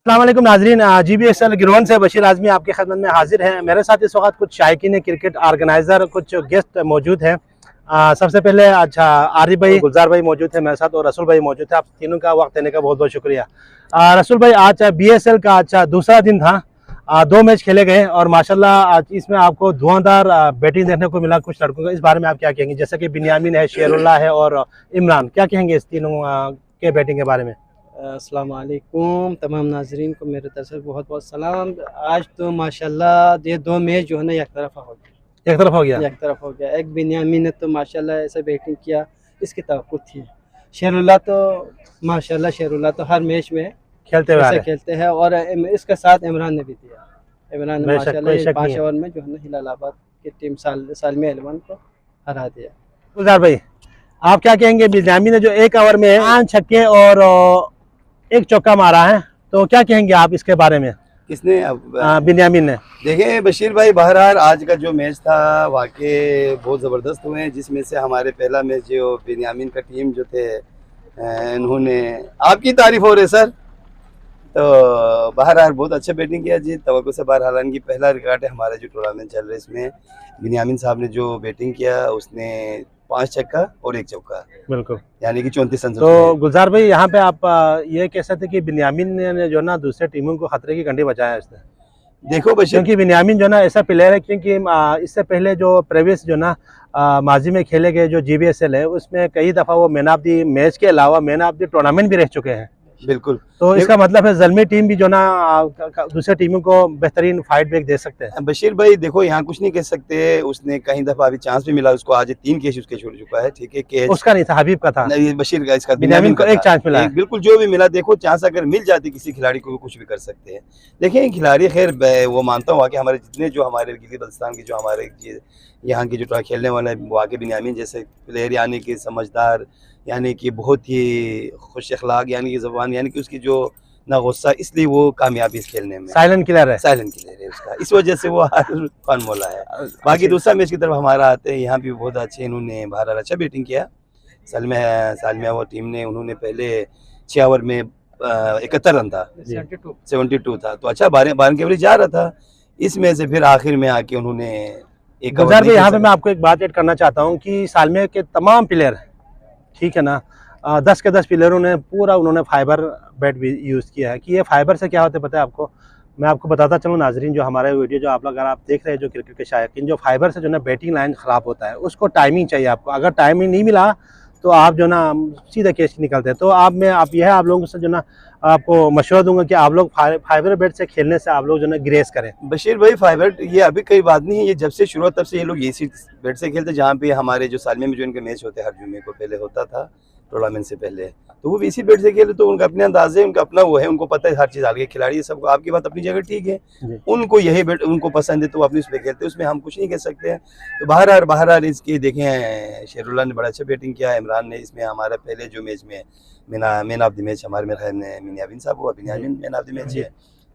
अस्सलाम वालेकुम नाजरीन, GBSL गिरोन से बशीर आज़मी आपकी खिदमत में हाजिर हैं। मेरे साथ इस वक्त कुछ शायकीन क्रिकेट ऑर्गेनाइज़र, कुछ गेस्ट मौजूद हैं। सबसे पहले आरिफ भाई, गुलजार भाई मौजूद है मेरे साथ और रसूल भाई मौजूद है। आप तीनों का वक्त देने का बहुत बहुत शुक्रिया। रसूल भाई, आज BSL का दूसरा दिन था। दो मैच खेले गए और माशाल्लाह आज इसमें आपको धुआंधार बैटिंग देखने को मिला कुछ लड़कों का। इस बारे में आप क्या कहेंगे? जैसे कि बिन्यामिन है, शेरुल्लाह है और इमरान, क्या कहेंगे इस तीनों के बैटिंग के बारे में? अस्सलाम वालेकुम तमाम नाजरीन को मेरे तरफ से बहुत बहुत सलाम। आज तो माशाल्लाह ये दो मैच जो है ना एक तरफा हो गया। एक तरफ हो गया। एक तरफ हो गया। एक बिन्यामिन ने तो माशाल्लाह ऐसा बैटिंग किया, इसकी तवक्कुत थी। शेरुल्लाह तो माशाल्लाह शेरुल्लाह तो हर मैच में खेलते हुए खेलते हैं और इसके साथ इमरान ने भी दिया। इमरान ने माशाल्लाह 5 ओवर में जो है ना हिलालाबाद की टीम सालमी 11 को हरा दिया। गुलजार भाई, आप क्या कहेंगे? बिन्यामिन ने जो एक ओवर में 5 छक्के और एक चौका मारा है, तो क्या कहेंगे आप इसके बारे में? किसने? बिन्यामिन ने। देखें बशीर भाई, बहरहाल आज का जो मैच था वाकई बहुत ज़बरदस्त हुए हैं, जिसमें से हमारे पहला मैच जो बिन्यामिन का टीम जो थे इन्होंने आपकी तारीफ हो रहे सर, तो बहरहाल बहुत अच्छा बैटिंग किया जी, तवक्को से बाहर। हालांकि पहला रिकॉर्ड है हमारा जो टूर्नामेंट चल रहा है, इसमें बिन्यामिन साहब ने जो बैटिंग किया उसने 5 छक्का और 1 चौका, बिल्कुल, यानी कि 34 रन। तो गुलजार भाई, यहाँ पे आप ये कह सकते कि बिन्यामिन ने जो ना दूसरे टीमों को खतरे की घंटी बचाया है इसने। देखो बशीर, क्योंकि बिन्यामिन जो ना ऐसा प्लेयर है, क्योंकि इससे पहले जो प्रीवियस जो ना माजी में खेले गए जो GBSL है उसमें कई दफ़ा वो मैन ऑफ दी मैच के अलावा मैन ऑफ द टूर्नामेंट भी रह चुके हैं। बिल्कुल, तो इसका मतलब है ज़ल्मी टीम भी जो ना दूसरे टीमों को बेहतरीन फाइट बैक दे सकते हैं। बशीर भाई देखो, यहाँ कुछ नहीं कह सकते, उसने कई दफा अभी चांस भी मिला उसको, आज 3 कैच उसके छोड़ चुका है। ठीक है, कैच उसका नहीं था, हबीब का था। नहीं, बशीर का, इसका बिन्यामिन को एक चांस मिला। बिल्कुल, जो भी मिला, देखो चांस अगर मिल जाती किसी खिलाड़ी को कुछ भी कर सकते हैं। देखिए खिलाड़ी, खैर वो मानता हूँ कि हमारे जितने जो हमारे गिलगित बल्तिस्तान की जो हमारे यहाँ की जो खेलने वाले वाकई बिन्यामिन जैसे प्लेयर, यानी कि समझदार, यानी कि बहुत ही खुश अखलाक, यानी कि ज़बान, यानी कि उसकी जो ना गुस्सा, इसलिए वो कामयाबी इस खेलने में साइलेंट किलर है। साइलेंट किलर है उसका, इस वजह से वो फन मोला है। बाकी दूसरा मैच की तरफ हमारा आते हैं, यहाँ भी बहुत अच्छे इन्होंने बाहर अच्छा बैटिंग किया। सालमिया वो टीम ने, उन्होंने पहले 6 ओवर में 71 रन था, 72 था, तो अच्छा बारह के एवरेज जा रहा था। इसमें से फिर आखिर में आके उन्होंने एक गुलजार भाई, यहाँ पे मैं आपको एक बात ऐड करना चाहता हूँ कि सालमिया के तमाम प्लेयर, ठीक है ना, 10 के 10 प्लेयरों ने पूरा उन्होंने फाइबर बैट भी यूज़ किया है। कि ये फाइबर से क्या होता है पता है आपको? मैं आपको बताता चलूँ नाजरीन, जो हमारे वीडियो जो आप लोग अगर आप देख रहे हैं जो क्रिकेट के शायकीन, जो फाइबर से जो ना बैटिंग लाइन ख़राब होता है उसको टाइमिंग चाहिए आपको। अगर टाइमिंग नहीं मिला तो आप जो ना सीधे कैच निकलते हैं। तो आप लोगों से जो ना आपको मशवरा दूंगा कि आप लोग फाइबर बैट से खेलने से आप लोग जो ना ग्रेस करें। बशीर भाई, फाइबर ये अभी कई बात नहीं है, ये जब से शुरुआत तब से ये लोग इसी बैट से खेलते, जहाँ पे हमारे जो सालमे में जो इनके मैच होते हैं हर जुम्मे को पहले होता था टूर्नामेंट से पहले, तो वो भी इसी बैट से खेले। तो उनका अपने अंदाजे, उनका अपना वो है, उनको पता है हर चीज़। आगे खिलाड़ी सबको, आपकी बात अपनी जगह ठीक है, उनको यही बैट उनको पसंद है तो वो अपनी उस पर खेलते हैं, उसमें हम कुछ नहीं कह सकते हैं। तो बहरहाल इसकी देखें, शेरुल्लाह ने बड़ा अच्छा बैटिंग किया, इमरान ने इसमें हमारा पहले जो मैच में मैन ऑफ द मैच हमारे मेरे ख्याल में बिन्यामिन साहब हुआ, Binyamin man of the match है।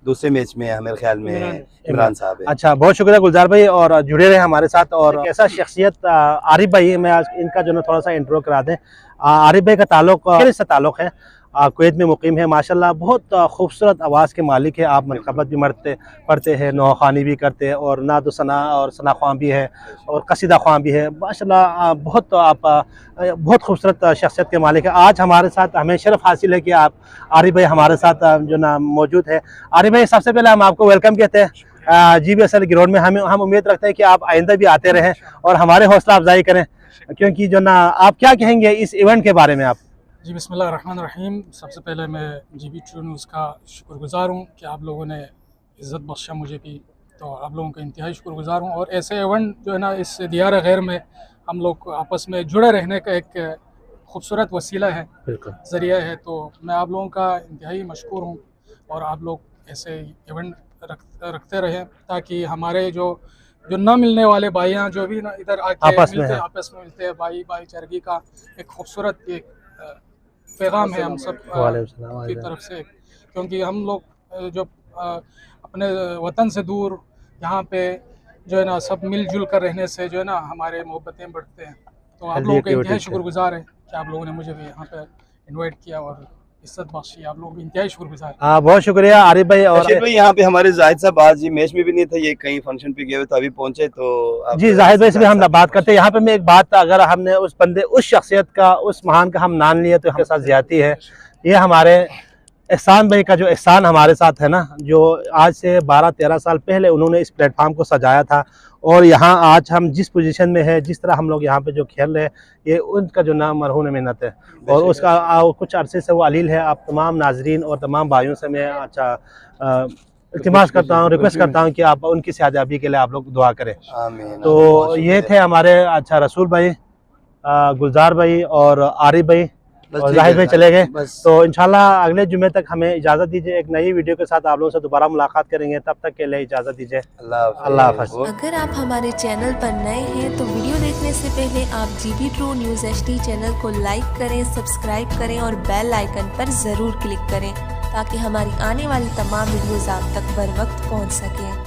दूसरे मैच में हमारे ख्याल में इमरान साहब है। अच्छा, बहुत शुक्रिया गुलजार भाई, और जुड़े रहे हमारे साथ। और कैसा शख्सियत आरिफ भाई, मैं इनका जो ना थोड़ा सा इंट्रो करा दें। आरिफ भाई का ताल्लुक है, कुवैत में मुकीम है। माशाल्लाह बहुत खूबसूरत आवाज़ के मालिक है। आप मनक़बत भी पढ़ते हैं, नौखानी भी करते हैं और नादो सना और सना ख्वां भी है और कसीदा ख्वां भी है। माशाल्लाह बहुत खूबसूरत शख्सियत के मालिक है। आज हमारे साथ हमें शर्फ हासिल है कि आप आरिफ भाई हमारे साथ जो ना मौजूद है। आरिफ भाई, सबसे पहले हम आपको वेलकम कहते हैं GBSL ग्राउंड में। हम उम्मीद रखते हैं कि आप आइंदा भी आते रहें और हमारे हौसला अफजाई करें, क्योंकि जो ना आप क्या कहेंगे इस इवेंट के बारे में आप? जी, बिस्मिल्लाहिर्रहमानिर्रहीम। सबसे पहले मैं GB2 न्यूज़ का शुक्रगुज़ार हूँ कि आप लोगों ने इज़्ज़त बख्शा मुझे भी, तो आप लोगों का इंतहाई शुक्रगुज़ार हूँ। और ऐसे इवेंट जो है ना इस दियार गैर में हम लोग आपस में जुड़े रहने का एक खूबसूरत वसीला है, ज़रिया है। तो मैं आप लोगों का इंतहाई मशकूर हूँ और आप लोग ऐसे इवेंट रखते रहें ताकि हमारे जो ना मिलने वाले भाइयाँ जो भी ना इधर आके आपस में मिलते हैं, भाईचारगी का एक खूबसूरत एक पैगाम है हम सब की तरफ से। क्योंकि हम लोग जो अपने वतन से दूर यहाँ पे जो है ना सब मिलजुल कर रहने से जो है ना हमारे मोहब्बतें बढ़ते हैं। तो आप लोगों के इंतहाई शुक्रगुजार है कि आप लोगों ने मुझे भी यहाँ पे इनवाइट किया और इज्जत बख्शी, आप लोगों को इंतहाई शुक्रगुजार। हाँ, बहुत शुक्रिया आरिफ भाई। और रशीद भाई यहाँ पे हमारे जाहिद साहब आज जी मैच में भी नहीं थे, ये कहीं फंक्शन पे गए हुए तो अभी पहुंचे, तो आप जी जाहिद भाई से भी हम बात करते हैं। यहाँ पे मैं एक बात, अगर हमने उस बंदे, उस शख्सियत का, उस महान का हम नाम लिए तो हमारे साथ ज्यादती है। ये हमारे एहसान भाई का जो एहसान हमारे साथ है ना, जो आज से 12-13 साल पहले उन्होंने इस प्लेटफार्म को सजाया था, और यहाँ आज हम जिस पोजीशन में है, जिस तरह हम लोग यहाँ पे जो खेल रहे हैं, ये उनका जो नाम मरहून मेहनत है। और उसका कुछ अरसे से वो अलील है। आप तमाम नाजरीन और तमाम भाइयों से मैं इल्तिमास करता हूँ, रिक्वेस्ट करता हूँ कि आप उनकी सेहतयाबी के लिए आप लोग दुआ करें। आमीन। तो ये थे हमारे रसूल भाई, गुलजार भाई और आरिफ भाई और जाहिद भाई चले गए। तो इंशाल्लाह अगले जुमे तक हमें इजाज़त दीजिए। एक नई वीडियो के साथ आप लोगों से दोबारा मुलाकात करेंगे। तब तक के लिए इजाज़त दीजिए। अल्लाह हाफ़िज़। अगर आप हमारे चैनल पर नए हैं तो वीडियो देखने से पहले आप GB True News HD channel को लाइक करें, सब्सक्राइब करें और बेल आइकन पर ज़रूर क्लिक करें ताकि हमारी आने वाली तमाम वीडियोज़ आप तक बर वक्त पहुँच सकें।